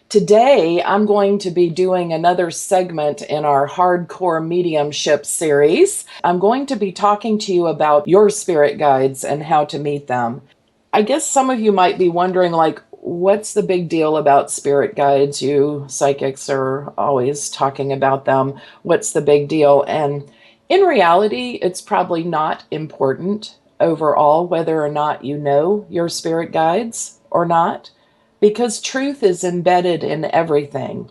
Today, I'm going to be doing another segment in our Hardcore Mediumship series. I'm going to be talking to you about your spirit guides and how to meet them. I guess some of you might be wondering, what's the big deal about spirit guides? You psychics are always talking about them. What's the big deal? And in reality, it's probably not important overall whether or not you know your spirit guides or not, because truth is embedded in everything.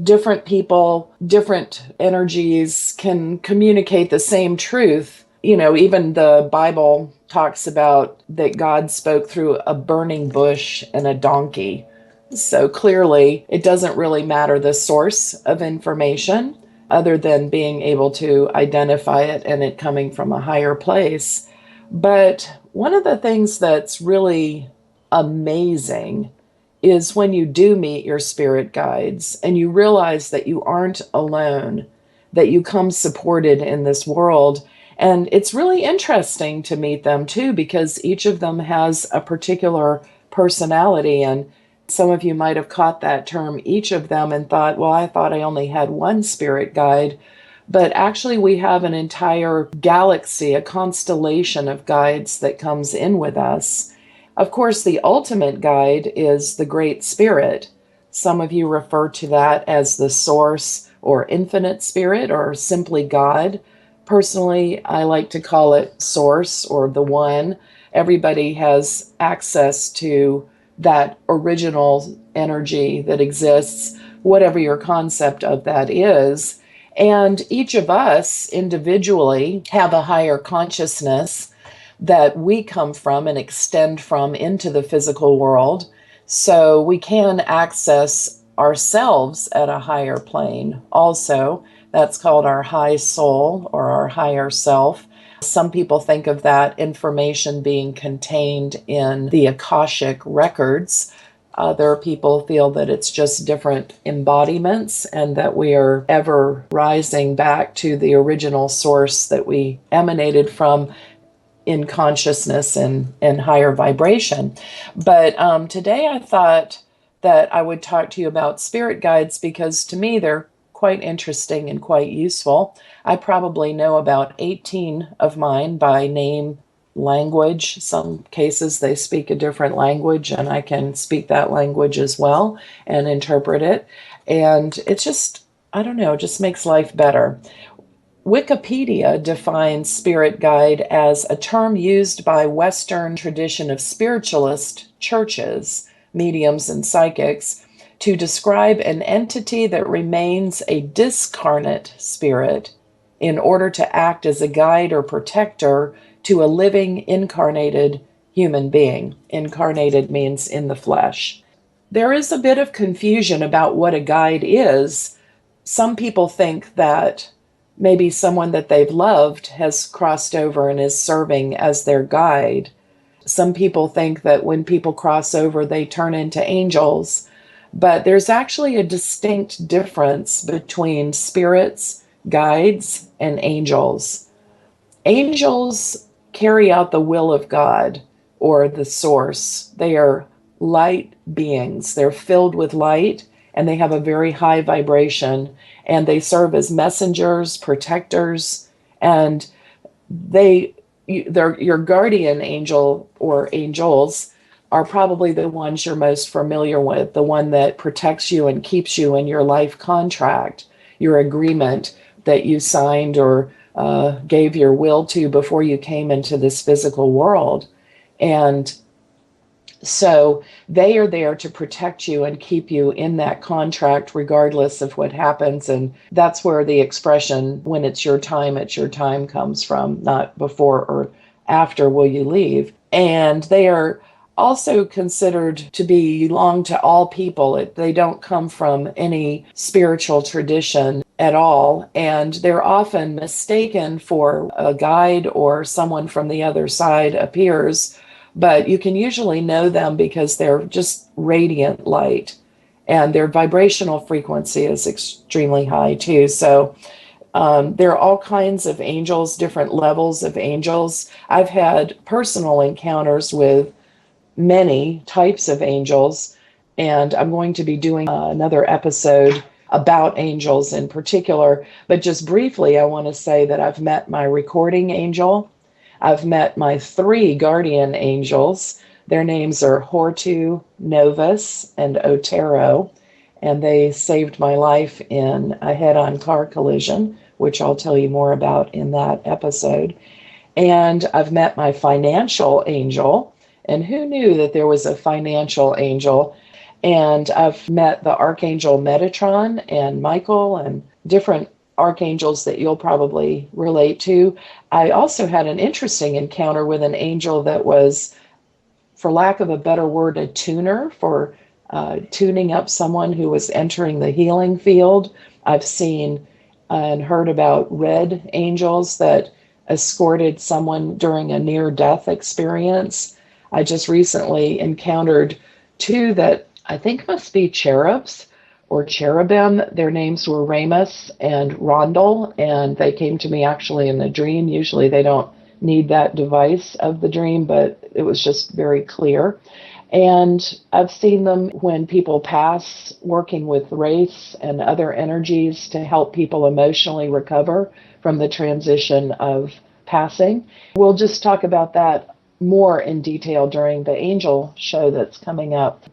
Different people, different energies can communicate the same truth. Even the Bible talks about that God spoke through a burning bush and a donkey. So clearly, it doesn't really matter the source of information other than being able to identify it and it coming from a higher place. But one of the things that's really amazing is when you do meet your spirit guides and you realize that you aren't alone, that you come supported in this world. And it's really interesting to meet them too, because each of them has a particular personality. And some of you might have caught that term, each of them, and thought, well, I thought I only had one spirit guide. But actually, we have an entire galaxy, a constellation of guides that comes in with us. Of course, the ultimate guide is the Great Spirit. Some of you refer to that as the Source or Infinite Spirit or simply God. Personally, I like to call it Source or the One. Everybody has access to that original energy that exists, whatever your concept of that is. And each of us individually have a higher consciousness that we come from and extend from into the physical world. So we can access ourselves at a higher plane also. That's called our high soul or our higher self. Some people think of that information being contained in the Akashic records. Other people feel that it's just different embodiments and that we are ever rising back to the original source that we emanated from in consciousness and higher vibration. But today I thought that I would talk to you about spirit guides because to me they're quite interesting and quite useful. I probably know about 18 of mine by name, language. Some cases they speak a different language and I can speak that language as well and interpret it. And it's just, I don't know, it just makes life better. Wikipedia defines spirit guide as a term used by Western tradition of spiritualist churches, mediums, and psychics to describe an entity that remains a discarnate spirit in order to act as a guide or protector to a living incarnated human being. Incarnated means in the flesh. There is a bit of confusion about what a guide is. Some people think that maybe someone that they've loved has crossed over and is serving as their guide. Some people think that when people cross over, they turn into angels. But there's actually a distinct difference between spirits, guides, and angels. Angels carry out the will of God or the source. They are light beings. They're filled with light and they have a very high vibration. And they serve as messengers, protectors, and they're your guardian angel or angels are probably the ones you're most familiar with, the one that protects you and keeps you in your life contract, your agreement that you signed or gave your will to before you came into this physical world. And so they are there to protect you and keep you in that contract regardless of what happens. And that's where the expression, when it's your time comes from, not before or after will you leave. And they are also considered to belong to all people. They don't come from any spiritual tradition at all. And they're often mistaken for a guide or someone from the other side appears. But you can usually know them because they're just radiant light and their vibrational frequency is extremely high too. So there are all kinds of angels, different levels of angels. I've had personal encounters with many types of angels, And I'm going to be doing another episode about angels in particular. But just briefly, I want to say that I've met my recording angel. I've met my 3 guardian angels. Their names are Hortu, Novus, and Otero. And they saved my life in a head-on car collision, which I'll tell you more about in that episode. And I've met my financial angel. And who knew that there was a financial angel? And I've met the Archangel Metatron and Michael and different archangels that you'll probably relate to. I also had an interesting encounter with an angel that was, for lack of a better word, a tuner for tuning up someone who was entering the healing field. I've seen and heard about red angels that escorted someone during a near-death experience. I just recently encountered 2 that I think must be cherubs or cherubim. Their names were Ramus and Rondel, and they came to me actually in a dream. Usually they don't need that device of the dream, but it was just very clear. And I've seen them when people pass, working with wraiths and other energies to help people emotionally recover from the transition of passing. We'll just talk about that more in detail during the angel show that's coming up.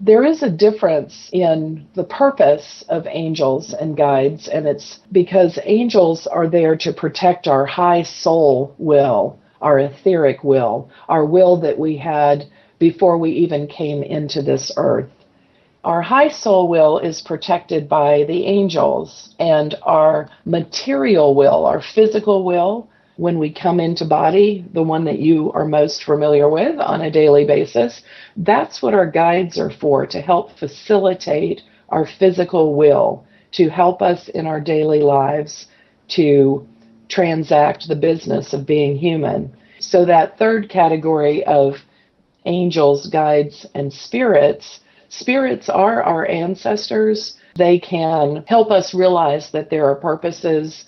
There is a difference in the purpose of angels and guides, and it's because angels are there to protect our high soul will, our etheric will, our will that we had before we even came into this earth. Our high soul will is protected by the angels, and our material will, our physical will, when we come into body, the one that you are most familiar with on a daily basis, that's what our guides are for, to help facilitate our physical will, to help us in our daily lives to transact the business of being human. So that third category of angels, guides, and spirits, spirits are our ancestors. They can help us realize that there are purposes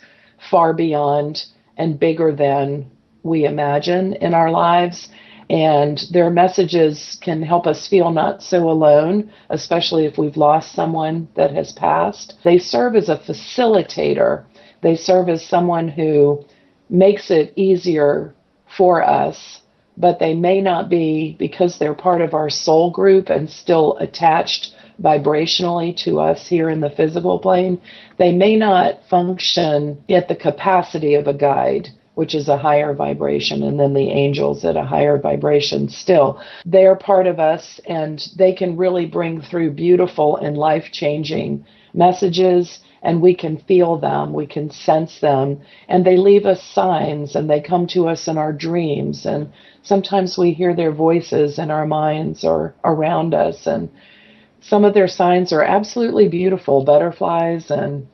far beyond and bigger than we imagine in our lives. And their messages can help us feel not so alone, especially if we've lost someone that has passed. They serve as a facilitator. They serve as someone who makes it easier for us, but they may not be, because they're part of our soul group and still attached vibrationally to us here in the physical plane, they may not function at the capacity of a guide, which is a higher vibration, and then the angels at a higher vibration still. They are part of us, and they can really bring through beautiful and life-changing messages, and we can feel them, we can sense them, and they leave us signs, and they come to us in our dreams, and sometimes we hear their voices in our minds or around us, and some of their signs are absolutely beautiful, butterflies and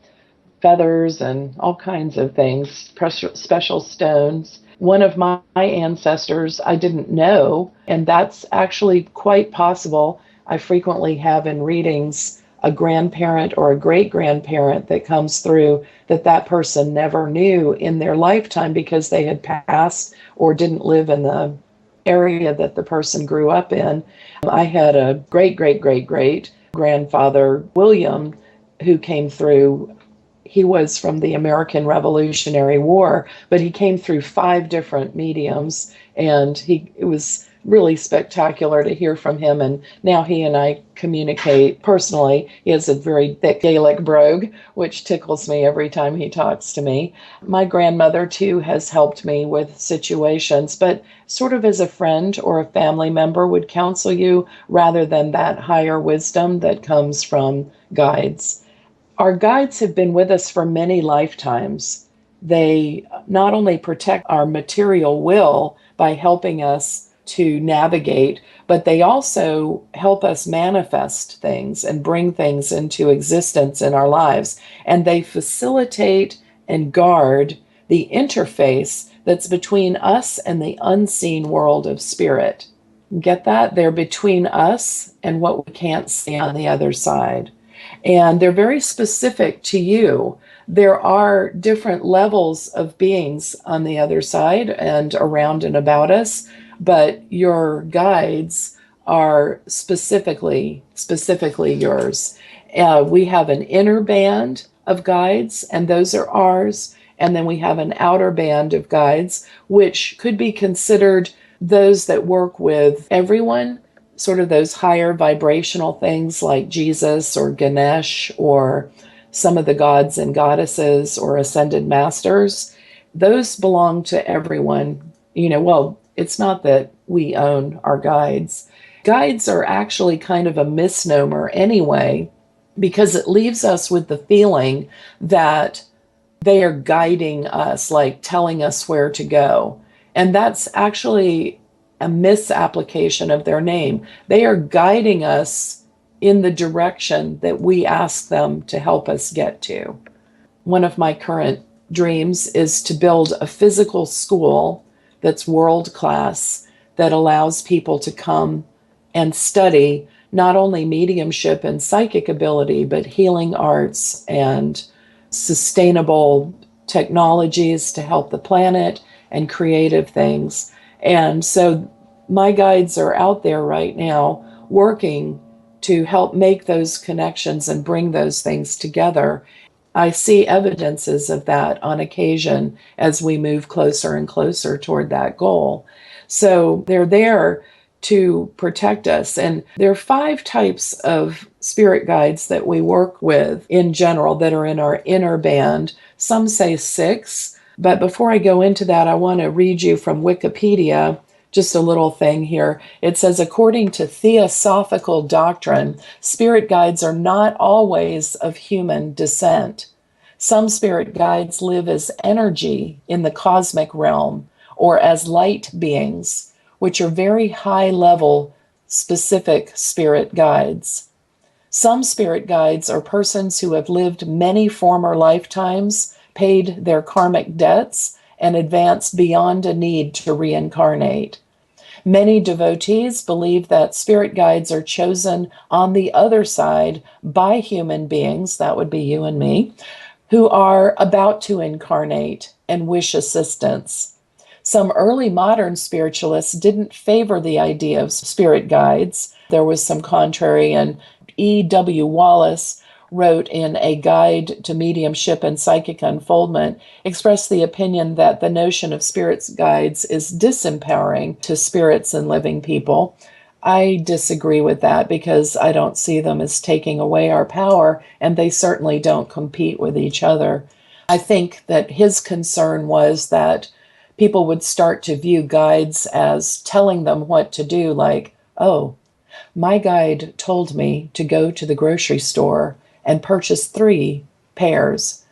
feathers and all kinds of things, special stones. One of my ancestors I didn't know, and that's actually quite possible. I frequently have in readings a grandparent or a great-grandparent that comes through that person never knew in their lifetime because they had passed or didn't live in the area that the person grew up in. I had a great-great-great-great-grandfather, William, who came through. He was from the American Revolutionary War, but he came through 5 different mediums, and it was really spectacular to hear from him. And now he and I communicate personally. He has a very thick Gaelic brogue, which tickles me every time he talks to me. My grandmother, too, has helped me with situations, but sort of as a friend or a family member would counsel you rather than that higher wisdom that comes from guides. Our guides have been with us for many lifetimes. They not only protect our material will by helping us to navigate, but they also help us manifest things and bring things into existence in our lives. And they facilitate and guard the interface that's between us and the unseen world of spirit. Get that? They're between us and what we can't see on the other side. And they're very specific to you. There are different levels of beings on the other side and around and about us, but your guides are specifically yours. We have an inner band of guides, and those are ours. And then we have an outer band of guides, which could be considered those that work with everyone, sort of those higher vibrational things like Jesus or Ganesh or some of the gods and goddesses or ascended masters. Those belong to everyone. Well, it's not that we own our guides. Guides are actually kind of a misnomer anyway, because it leaves us with the feeling that they are guiding us, like telling us where to go. And that's actually a misapplication of their name. They are guiding us in the direction that we ask them to help us get to. One of my current dreams is to build a physical school that's world class, that allows people to come and study not only mediumship and psychic ability, but healing arts and sustainable technologies to help the planet and creative things. And so my guides are out there right now working to help make those connections and bring those things together. I see evidences of that on occasion as we move closer and closer toward that goal. So they're there to protect us. And there are 5 types of spirit guides that we work with in general that are in our inner band. Some say 6, but before I go into that, I want to read you from Wikipedia just a little thing here. It says, according to theosophical doctrine, spirit guides are not always of human descent. Some spirit guides live as energy in the cosmic realm or as light beings, which are very high-level, specific spirit guides. Some spirit guides are persons who have lived many former lifetimes, paid their karmic debts, and advanced beyond a need to reincarnate. Many devotees believe that spirit guides are chosen on the other side by human beings, that would be you and me, who are about to incarnate and wish assistance. Some early modern spiritualists didn't favor the idea of spirit guides. There was some contrary, and E.W. Wallace wrote in A Guide to Mediumship and Psychic Unfoldment, expressed the opinion that the notion of spirits guides is disempowering to spirits and living people. I disagree with that because I don't see them as taking away our power, and they certainly don't compete with each other. I think that his concern was that people would start to view guides as telling them what to do, like, oh, my guide told me to go to the grocery store and purchase 3 pears.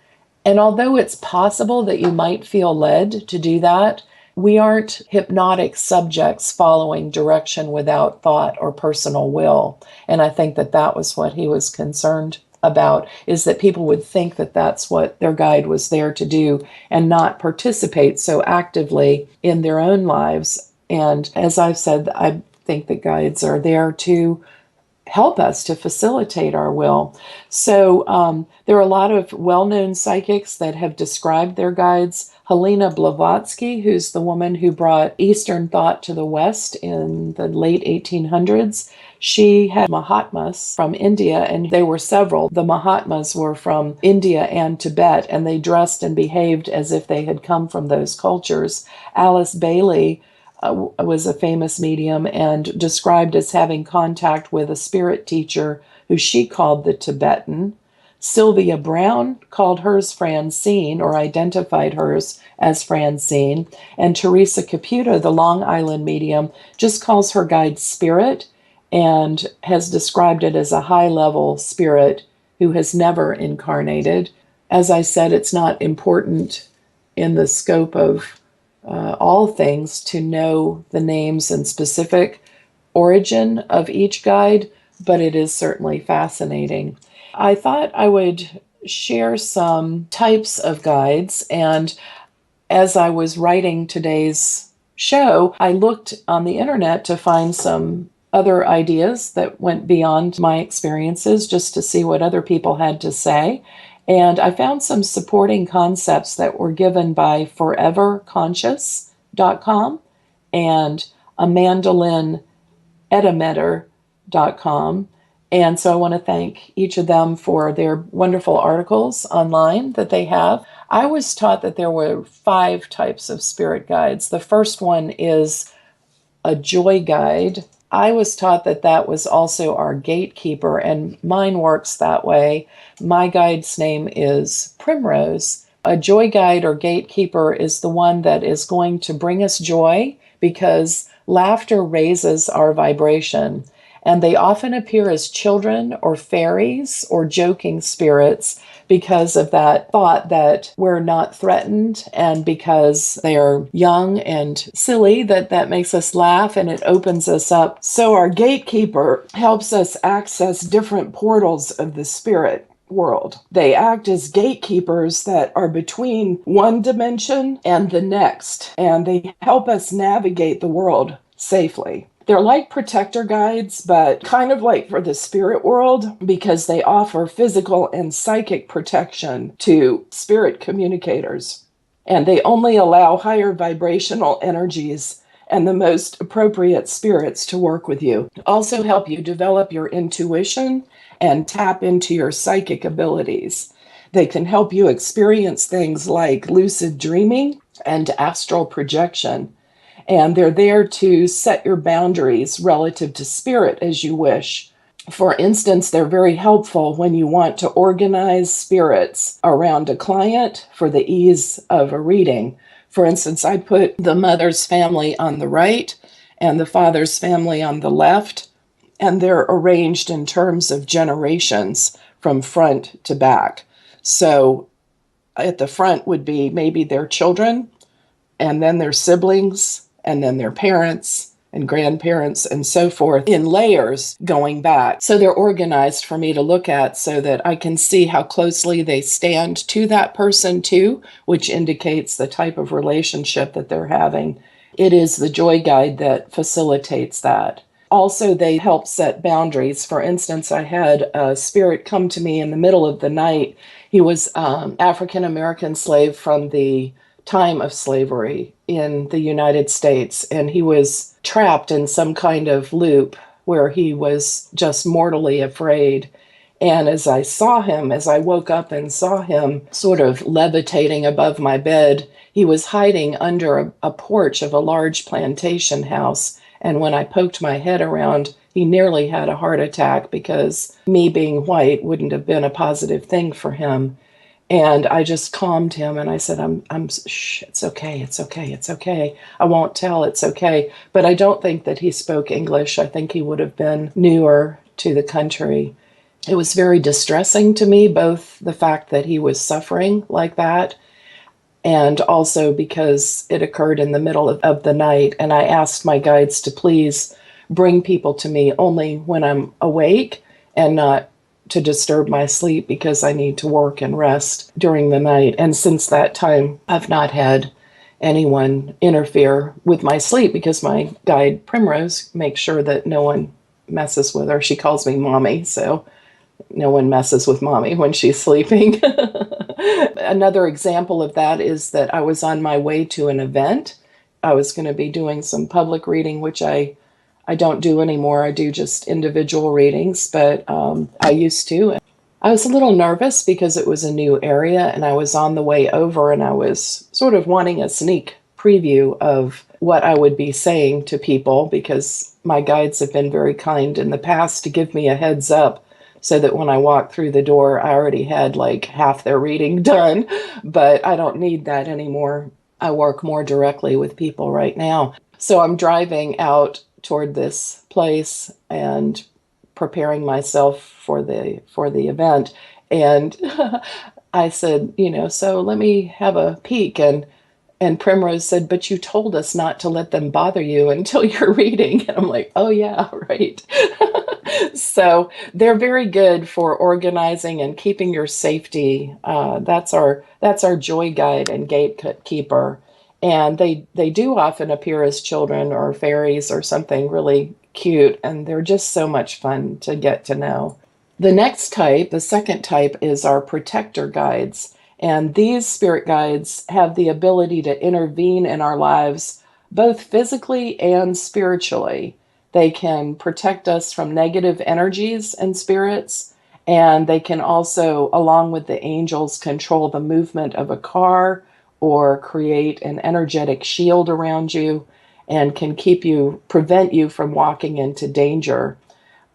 And although it's possible that you might feel led to do that, we aren't hypnotic subjects following direction without thought or personal will. And I think that that was what he was concerned about, is that people would think that that's what their guide was there to do and not participate so actively in their own lives. And as I've said, I think that guides are there to help us, to facilitate our will. So there are a lot of well-known psychics that have described their guides. Helena Blavatsky, who's the woman who brought Eastern thought to the West in the late 1800s, she had Mahatmas from India, and there were several. The Mahatmas were from India and Tibet, and they dressed and behaved as if they had come from those cultures. Alice Bailey was a famous medium and described as having contact with a spirit teacher who she called the Tibetan. Sylvia Brown called hers Francine, or identified hers as Francine. And Teresa Caputo, the Long Island medium, just calls her guide Spirit and has described it as a high-level spirit who has never incarnated. As I said, it's not important in the scope of all things to know the names and specific origin of each guide, but it is certainly fascinating. I thought I would share some types of guides, and as I was writing today's show, I looked on the internet to find some other ideas that went beyond my experiences just to see what other people had to say. And I found some supporting concepts that were given by foreverconscious.com and Amanda Lynn edamentor.com. And so I want to thank each of them for their wonderful articles online that they have. I was taught that there were 5 types of spirit guides. The first one is a joy guide. I was taught that that was also our gatekeeper, and mine works that way. My guide's name is Primrose. A joy guide or gatekeeper is the one that is going to bring us joy because laughter raises our vibration. And they often appear as children or fairies or joking spirits because of that thought that we're not threatened, and because they're young and silly, that makes us laugh and it opens us up. So our gatekeeper helps us access different portals of the spirit world. They act as gatekeepers that are between one dimension and the next, and they help us navigate the world safely. They're like protector guides, but kind of like for the spirit world, because they offer physical and psychic protection to spirit communicators. And they only allow higher vibrational energies and the most appropriate spirits to work with you. Also help you develop your intuition and tap into your psychic abilities. They can help you experience things like lucid dreaming and astral projection. And they're there to set your boundaries relative to spirit as you wish. For instance, they're very helpful when you want to organize spirits around a client for the ease of a reading. For instance, I put the mother's family on the right and the father's family on the left, and they're arranged in terms of generations from front to back. So at the front would be maybe their children, and then their siblings, and then their parents and grandparents and so forth in layers going back. So they're organized for me to look at so that I can see how closely they stand to that person too, which indicates the type of relationship that they're having. It is the joy guide that facilitates that. Also, they help set boundaries. For instance, I had a spirit come to me in the middle of the night. He was African-American slave from the time of slavery in the United States, and he was trapped in some kind of loop where he was just mortally afraid. And as I woke up and saw him sort of levitating above my bed, he was hiding under a porch of a large plantation house. And when I poked my head around, he nearly had a heart attack because me being white wouldn't have been a positive thing for him. And I just calmed him and I said, shh, it's okay, it's okay, it's okay. I won't tell, it's okay. But I don't think that he spoke English. I think he would have been newer to the country. It was very distressing to me, both the fact that he was suffering like that, and also because it occurred in the middle of the night. And I asked my guides to please bring people to me only when I'm awake and not to disturb my sleep, because I need to work and rest during the night. And since that time, I've not had anyone interfere with my sleep because my guide Primrose makes sure that no one messes with her. She calls me mommy, so no one messes with mommy when she's sleeping. Another example of that is that I was on my way to an event. I was going to be doing some public reading, which I don't do anymore. I do just individual readings, but I used to. I was a little nervous because it was a new area and I was on the way over and I was sort of wanting a sneak preview of what I would be saying to people, because my guides have been very kind in the past to give me a heads up so that when I walked through the door, I already had like half their reading done, but I don't need that anymore. I work more directly with people right now. So I'm driving out toward this place and preparing myself for the event. And I said, so let me have a peek. And Primrose said, but you told us not to let them bother you until you're reading. And I'm like, oh yeah, right. So they're very good for organizing and keeping your safety. That's our joy guide and gatekeeper. And they do often appear as children or fairies or something really cute, and they're just so much fun to get to know. The next type, the second type, is our protector guides. And these spirit guides have the ability to intervene in our lives, both physically and spiritually. They can protect us from negative energies and spirits, and they can also, along with the angels, control the movement of a car or create an energetic shield around you and can prevent you from walking into danger.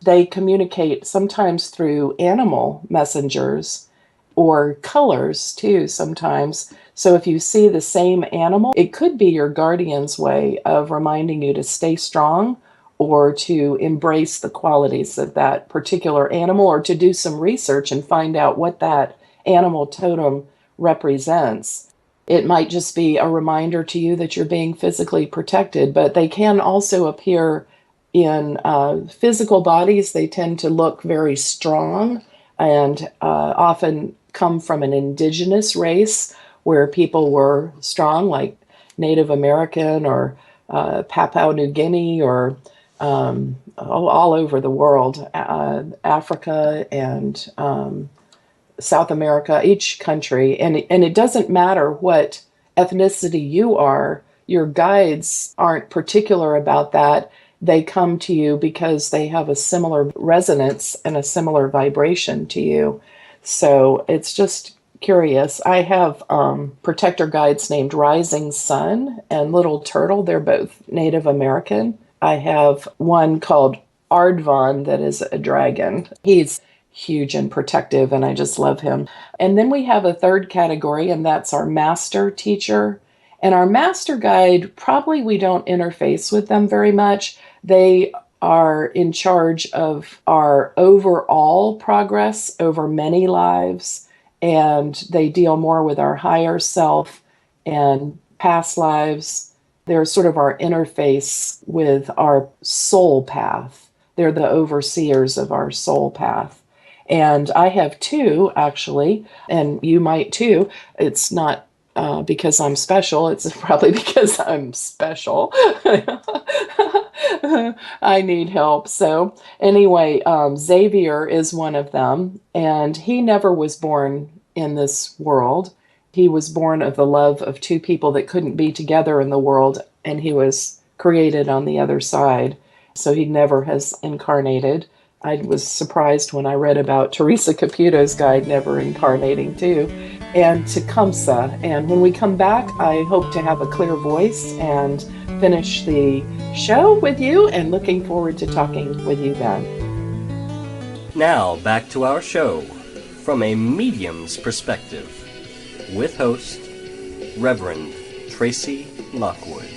They communicate sometimes through animal messengers or colors too sometimes. So if you see the same animal, it could be your guardian's way of reminding you to stay strong or to embrace the qualities of that particular animal, or to do some research and find out what that animal totem represents. It might just be a reminder to you that you're being physically protected, but they can also appear in physical bodies. They tend to look very strong and often come from an indigenous race where people were strong, like Native American or Papua New Guinea, or all over the world, Africa and South America, each country. And it doesn't matter what ethnicity you are, your guides aren't particular about that. They come to you because they have a similar resonance and a similar vibration to you. So it's just curious. I have protector guides named Rising Sun and Little Turtle. They're both Native American. I have one called Ardvan that is a dragon. He's huge and protective, and I just love him. And then we have a third category, and that's our master teacher. And our master guide, probably we don't interface with them very much. They are in charge of our overall progress over many lives, and they deal more with our higher self and past lives. They're sort of our interface with our soul path. They're the overseers of our soul path. And I have two, actually, and you might too. It's not because I'm special. It's probably because I'm special. I need help. So anyway, Xavier is one of them, and he never was born in this world. He was born of the love of two people that couldn't be together in the world, and he was created on the other side. So he never has incarnated. I was surprised when I read about Teresa Caputo's guide never incarnating too, and Tecumseh. And when we come back, I hope to have a clear voice and finish the show with you, and looking forward to talking with you then. Now back to our show from a medium's perspective with host Reverend Tracey Lockwood.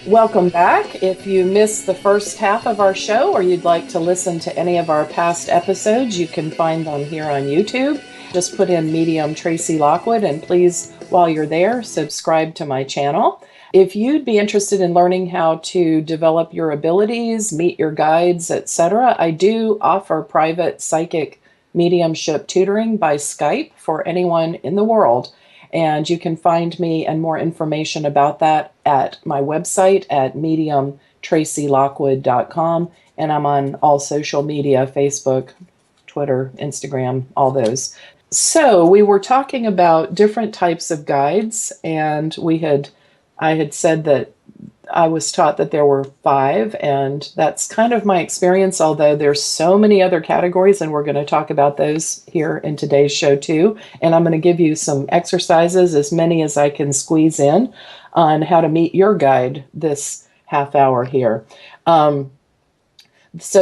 Welcome back. If you missed the first half of our show, or you'd like to listen to any of our past episodes, you can find them here on YouTube. Just put in Medium Tracey Lockwood, and please, while you're there, subscribe to my channel. If you'd be interested in learning how to develop your abilities, meet your guides, etc., I do offer private psychic mediumship tutoring by Skype for anyone in the world. And you can find me and more information about that at my website at mediumtracylockwood.com. And I'm on all social media, Facebook, Twitter, Instagram, all those. So we were talking about different types of guides, and I had said that I was taught that there were 5, and that's kind of my experience, although there's so many other categories, and we're going to talk about those here in today's show too. And I'm going to give you some exercises, as many as I can squeeze in, on how to meet your guide this half hour here. So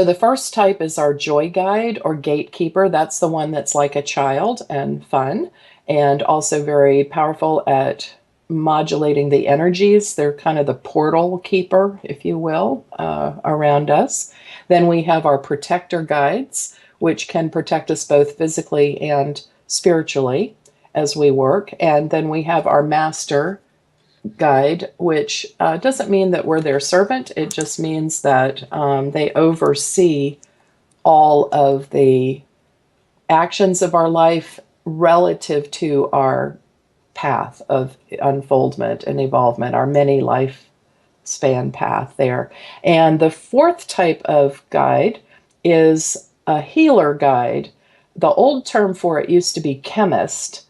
the first type is our joy guide or gatekeeper. That's the one that's like a child and fun, and also very powerful at modulating the energies. They're kind of the portal keeper, if you will, around us. Then we have our protector guides, which can protect us both physically and spiritually as we work. And then we have our master guide, which doesn't mean that we're their servant. It just means that they oversee all of the actions of our life relative to our path of unfoldment and evolvement, our many lifespan path there. And the fourth type of guide is a healer guide. The old term for it used to be chemist,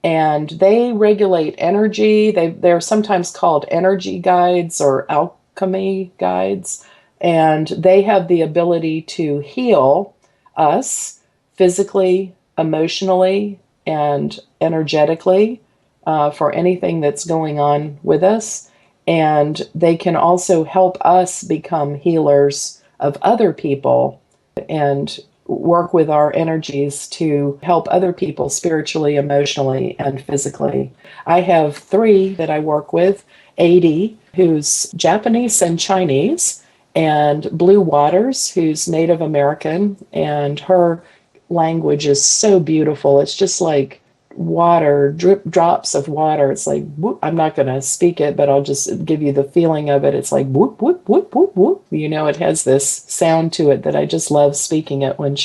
and they regulate energy. They're sometimes called energy guides or alchemy guides. And they have the ability to heal us physically, emotionally, and energetically for anything that's going on with us. And they can also help us become healers of other people and work with our energies to help other people spiritually, emotionally, and physically. I have three that I work with: Adi, who's Japanese and Chinese, and Blue Waters, who's Native American, and her language is so beautiful. It's just like water, drip drops of water. It's like, whoop. I'm not going to speak it, but I'll just give you the feeling of it. It's like whoop, whoop, whoop, whoop, whoop. You know, it has this sound to it that I just love speaking it when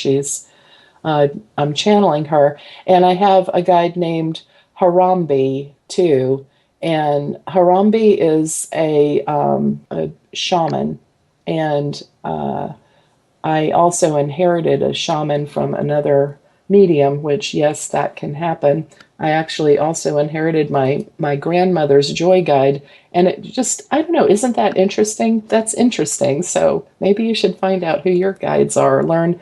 I'm channeling her. And I have a guide named Harambe too. And Harambe is a shaman. And I also inherited a shaman from another medium, which, yes, that can happen. I actually also inherited my grandmother's joy guide, and it just, I don't know, isn't that interesting? That's interesting. So maybe you should find out who your guides are, learn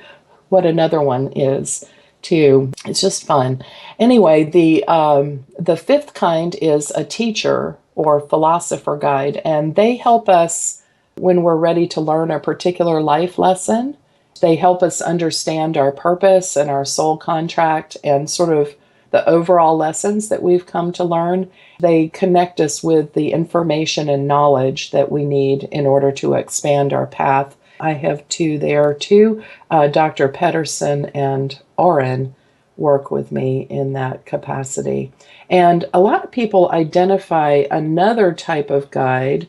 what another one is too. It's just fun. Anyway, the fifth kind is a teacher or philosopher guide, and they help us when we're ready to learn a particular life lesson. They help us understand our purpose and our soul contract and sort of the overall lessons that we've come to learn. They connect us with the information and knowledge that we need in order to expand our path. I have two there too. Dr. Pedersen and Oren work with me in that capacity. And a lot of people identify another type of guide.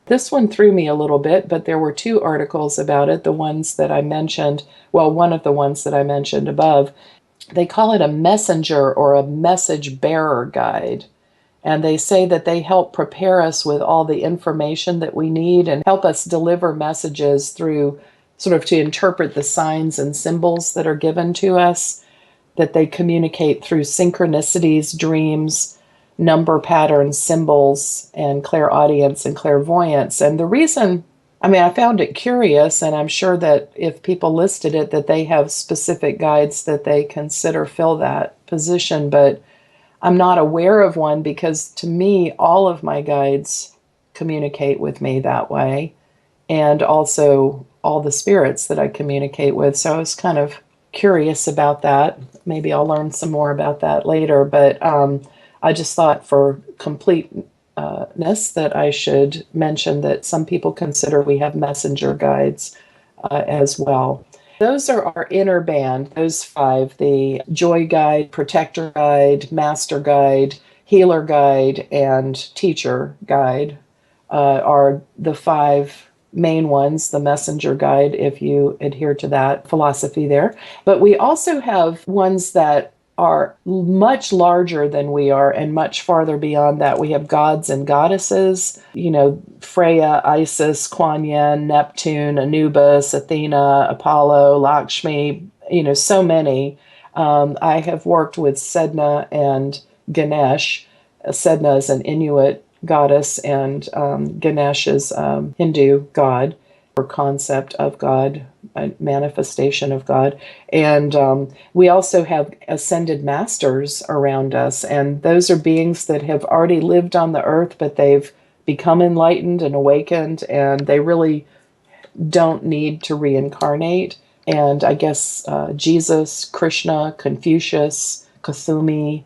This one threw me a little bit, but there were two articles about it. The ones that I mentioned, well, one of the ones that I mentioned above, they call it a messenger or a message bearer guide. And they say that they help prepare us with all the information that we need and help us deliver messages through sort of to interpret the signs and symbols that are given to us, that they communicate through synchronicities, dreams, number patterns, symbols, and clairaudience and clairvoyance. And the reason, I mean, I found it curious, and I'm sure that if people listed it, that they have specific guides that they consider fill that position, but I'm not aware of one because to me, all of my guides communicate with me that way, and also all the spirits that I communicate with. So I was kind of curious about that. Maybe I'll learn some more about that later, but I just thought for completeness that I should mention that some people consider we have messenger guides as well. Those are our inner band, those five: the joy guide, protector guide, master guide, healer guide, and teacher guide are the five main ones, the messenger guide, if you adhere to that philosophy there. But we also have ones that are much larger than we are and much farther beyond that. We have gods and goddesses, you know, Freya, Isis, Kuan Yin, Neptune, Anubis, Athena, Apollo, Lakshmi, you know, so many. I have worked with Sedna and Ganesh. Sedna is an Inuit goddess, and Ganesh is Hindu god or concept of God, a manifestation of God. And we also have ascended masters around us, and those are beings that have already lived on the earth, but they've become enlightened and awakened, and they really don't need to reincarnate. And I guess Jesus, Krishna, Confucius, Kuthumi,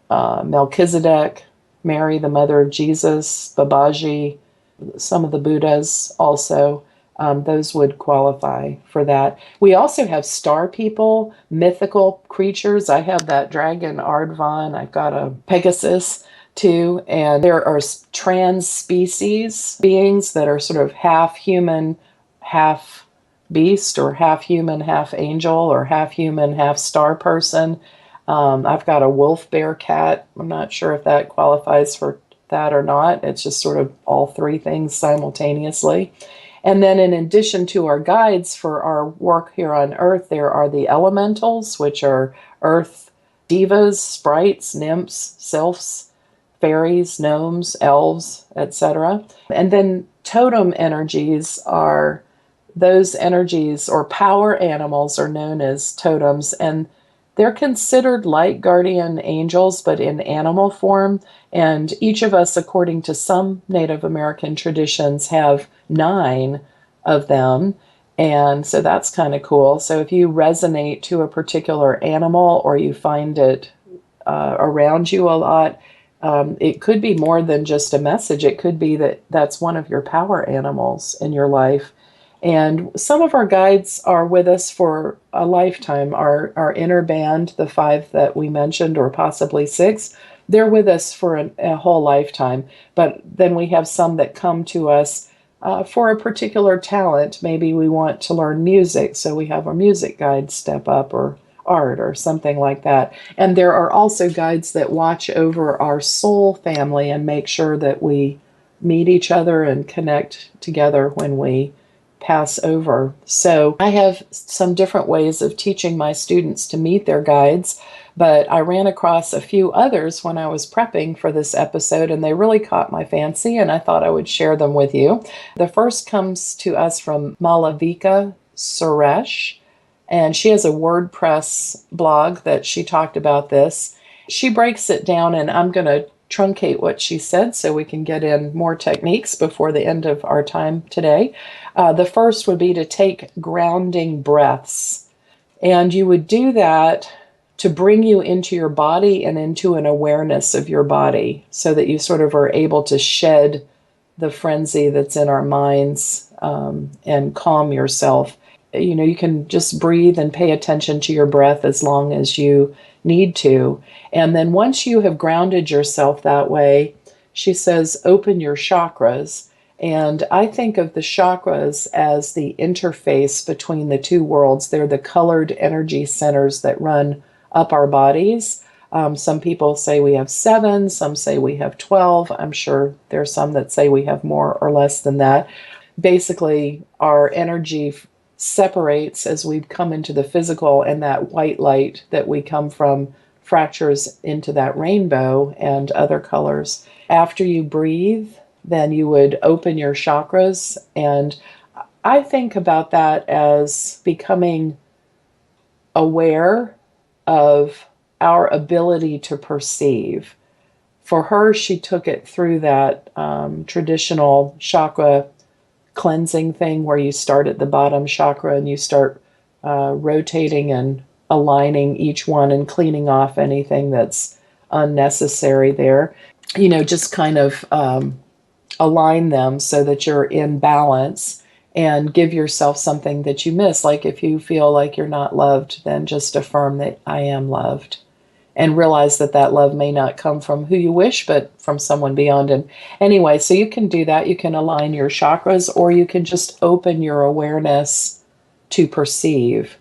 Melchizedek, Mary, the mother of Jesus, Babaji, some of the Buddhas also, those would qualify for that. We also have star people, mythical creatures. I have that dragon Ardvan. I've got a Pegasus too. And there are trans species beings that are sort of half human, half beast, or half human, half angel, or half human, half star person. I've got a wolf bear cat. I'm not sure if that qualifies for that or not. It's just sort of all three things simultaneously. And then in addition to our guides for our work here on Earth, there are the elementals, which are earth divas, sprites, nymphs, sylphs, fairies, gnomes, elves, etc. And then totem energies are those energies or power animals are known as totems, and they're considered like guardian angels, but in animal form. And each of us, according to some Native American traditions, have 9 of them. And so that's kind of cool. So if you resonate to a particular animal or you find it around you a lot, it could be more than just a message. It could be that that's one of your power animals in your life. And some of our guides are with us for a lifetime. Our inner band, the 5 that we mentioned, or possibly 6, they're with us for a whole lifetime. But then we have some that come to us for a particular talent. Maybe we want to learn music, so we have our music guide step up, or art, or something like that. And there are also guides that watch over our soul family and make sure that we meet each other and connect together when we pass over. So I have some different ways of teaching my students to meet their guides, but I ran across a few others when I was prepping for this episode, and they really caught my fancy, and I thought I would share them with you. The first comes to us from Malavika Suresh, and she has a WordPress blog that she talked about this. She breaks it down, and I'm going to truncate what she said so we can get in more techniques before the end of our time today. The first would be to take grounding breaths. And you would do that to bring you into your body and into an awareness of your body, so that you sort of are able to shed the frenzy that's in our minds and calm yourself. You know, you can just breathe and pay attention to your breath as long as you need to. And then once you have grounded yourself that way, she says, open your chakras. And I think of the chakras as the interface between the two worlds. They're the colored energy centers that run up our bodies. Some people say we have 7, some say we have 12. I'm sure there's some that say we have more or less than that. Basically, our energy separates as we come into the physical, and that white light that we come from fractures into that rainbow and other colors. After you breathe, then you would open your chakras. And I think about that as becoming aware of our ability to perceive. For her, she took it through that traditional chakra cleansing thing where you start at the bottom chakra and you start rotating and aligning each one and cleaning off anything that's unnecessary there. You know, just kind of align them so that you're in balance, and give yourself something that you miss. Like if you feel like you're not loved, then just affirm that I am loved, and realize that that love may not come from who you wish, but from someone beyond. And anyway, so you can do that. You can align your chakras, or you can just open your awareness to perceive.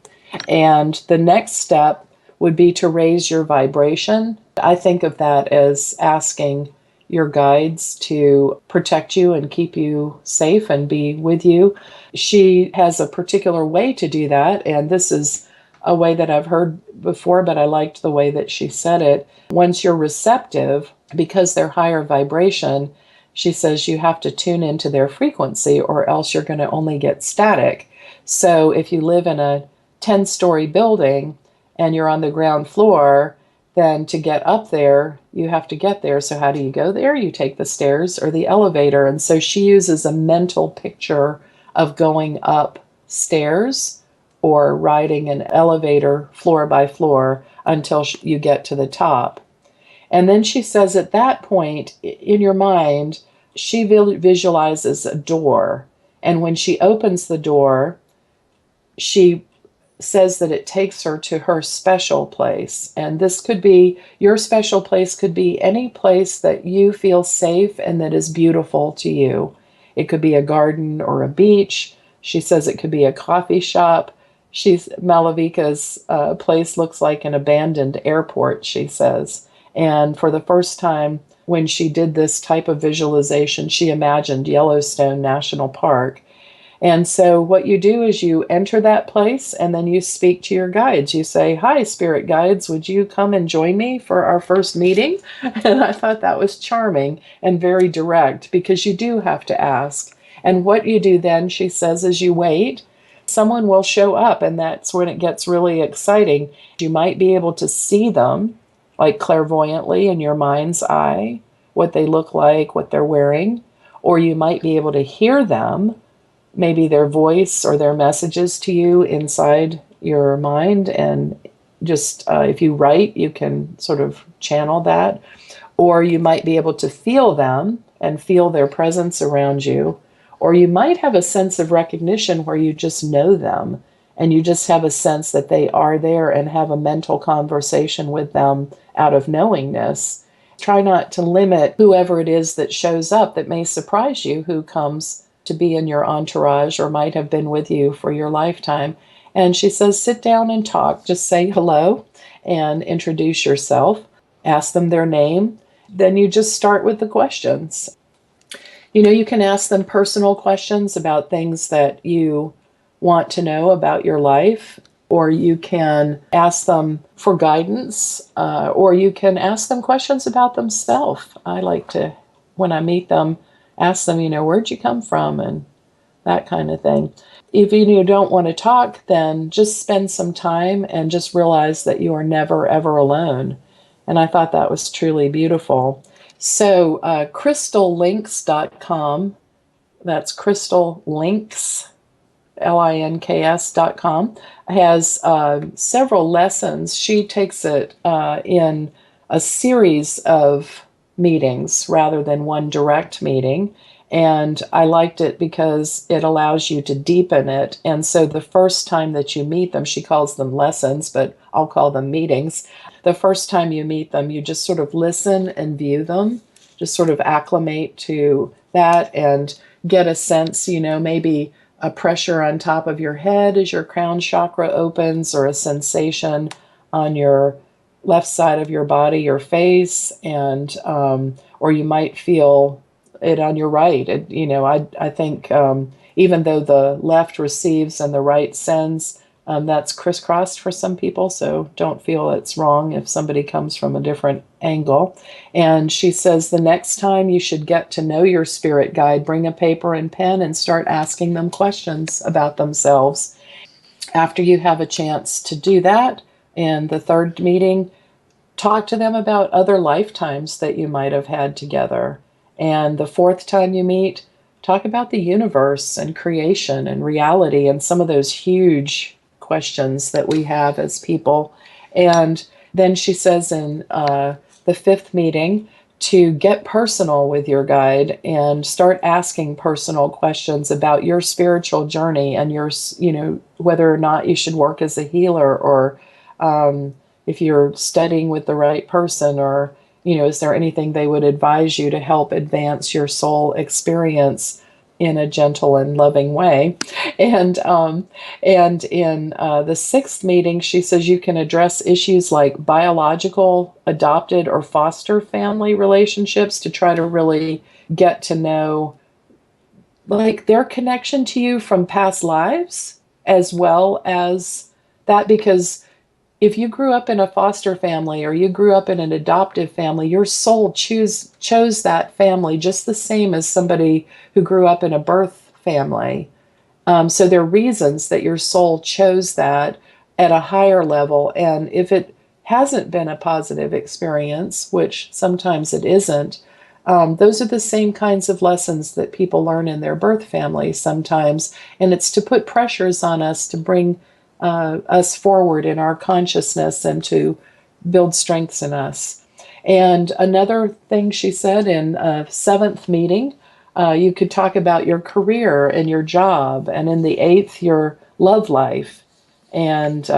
And the next step would be to raise your vibration. I think of that as asking your guides to protect you and keep you safe and be with you. She has a particular way to do that, and this is a way that I've heard before, but I liked the way that she said it. Once you're receptive, because they're higher vibration, she says you have to tune into their frequency, or else you're going to only get static. So if you live in a 10-story building and you're on the ground floor, then to get up there, you have to get there. So how do you go there? You take the stairs or the elevator. And so she uses a mental picture of going up stairs or riding an elevator floor by floor until you get to the top. And then she says at that point, in your mind, she visualizes a door. And when she opens the door, she says that it takes her to her special place. And this could be, your special place could be any place that you feel safe and that is beautiful to you. It could be a garden or a beach. She says it could be a coffee shop. Malavika's place looks like an abandoned airport, she says. And for the first time, when she did this type of visualization, she imagined Yellowstone National Park. And so what you do is you enter that place, and then you speak to your guides. You say, hi, spirit guides, would you come and join me for our first meeting? And I thought that was charming and very direct, because you do have to ask. And what you do then, she says, is you wait. Someone will show up, and that's when it gets really exciting. You might be able to see them, like clairvoyantly in your mind's eye, what they look like, what they're wearing, or you might be able to hear them, maybe their voice or their messages to you inside your mind. And just if you write, you can sort of channel that. Or you might be able to feel them and feel their presence around you. Or you might have a sense of recognition where you just know them and you just have a sense that they are there and have a mental conversation with them out of knowingness. Try not to limit whoever it is that shows up that may surprise you, who comes to be in your entourage or might have been with you for your lifetime. And she says, sit down and talk. Just say hello and introduce yourself. Ask them their name. Then you just start with the questions. You know, you can ask them personal questions about things that you want to know about your life, or you can ask them for guidance, or you can ask them questions about themselves. I like to, when I meet them, ask them, where'd you come from, and that kind of thing. If you don't want to talk, then just spend some time and just realize that you are never, ever alone. And I thought that was truly beautiful. So crystallinks.com, that's crystallinks, links.com, has several lessons. She takes it in a series of meetings rather than one direct meeting. And I liked it because it allows you to deepen it. And so the first time that you meet them, she calls them lessons, but I'll call them meetings. The first time you meet them, you just sort of listen and view them, just sort of acclimate to that and get a sense, maybe a pressure on top of your head as your crown chakra opens, or a sensation on your left side of your body, your face, and or you might feel it on your right. I think even though the left receives and the right sends, that's crisscrossed for some people, so don't feel it's wrong if somebody comes from a different angle. And she says the next time you should get to know your spirit guide, bring a paper and pen and start asking them questions about themselves. After you have a chance to do that, in the third meeting, talk to them about other lifetimes that you might have had together. And the fourth time you meet, talk about the universe and creation and reality and some of those huge questions that we have as people. And then she says in the fifth meeting to get personal with your guide and start asking personal questions about your spiritual journey and your, whether or not you should work as a healer, or if you're studying with the right person, or is there anything they would advise you to help advance your soul experience in a gentle and loving way. And in the sixth meeting, she says you can address issues like biological, adopted, or foster family relationships to try to really get to know like their connection to you from past lives, as well as that, because if you grew up in a foster family or you grew up in an adoptive family, your soul chose that family just the same as somebody who grew up in a birth family. So there are reasons that your soul chose that at a higher level. And if it hasn't been a positive experience, which sometimes it isn't, those are the same kinds of lessons that people learn in their birth family sometimes. And it's to put pressures on us to bring us forward in our consciousness and to build strengths in us. And another thing she said in seventh meeting, you could talk about your career and your job, and in the eighth, your love life, and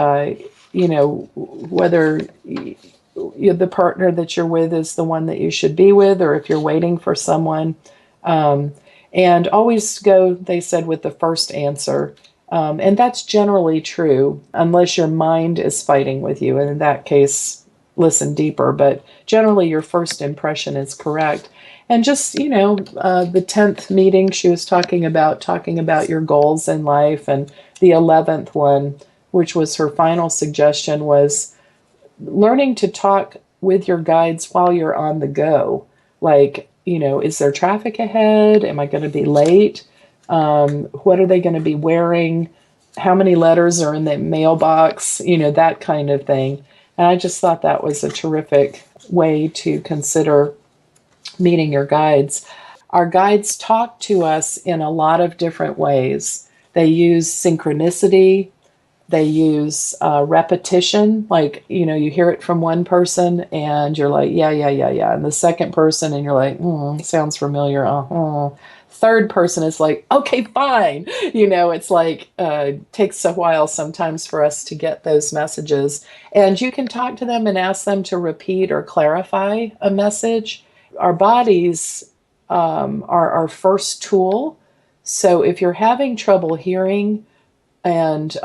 whether the partner that you're with is the one that you should be with, or if you're waiting for someone. And always go, they said, with the first answer. And that's generally true, unless your mind is fighting with you. And in that case, listen deeper. But generally, your first impression is correct. And just, the 10th meeting, she was talking about your goals in life. And the 11th one, which was her final suggestion, was learning to talk with your guides while you're on the go. Like, is there traffic ahead? Am I going to be late? What are they going to be wearing? How many letters are in the mailbox? That kind of thing. And I just thought that was a terrific way to consider meeting your guides. Our guides talk to us in a lot of different ways. They use synchronicity. They use repetition. Like, you hear it from one person and you're like, yeah, yeah, yeah, yeah. And the second person and you're like, sounds familiar. Third person is like, okay, fine. It's like, takes a while sometimes for us to get those messages. And you can talk to them and ask them to repeat or clarify a message. Our bodies are our first tool. So if you're having trouble hearing and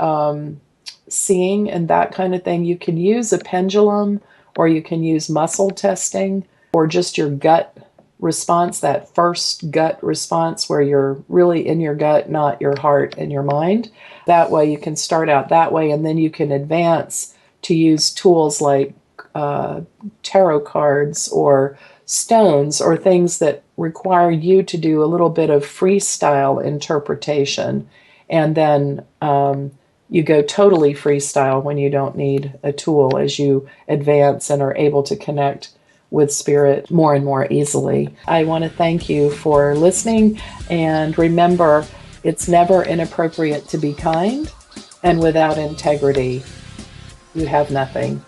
seeing and that kind of thing, you can use a pendulum, or you can use muscle testing, or just your gut response, that first gut response where you're really in your gut, not your heart and your mind. That way you can start out that way, and then you can advance to use tools like tarot cards or stones or things that require you to do a little bit of freestyle interpretation. And then you go totally freestyle when you don't need a tool as you advance and are able to connect with spirit more and more easily. I want to thank you for listening, and remember, it's never inappropriate to be kind, and without integrity, you have nothing.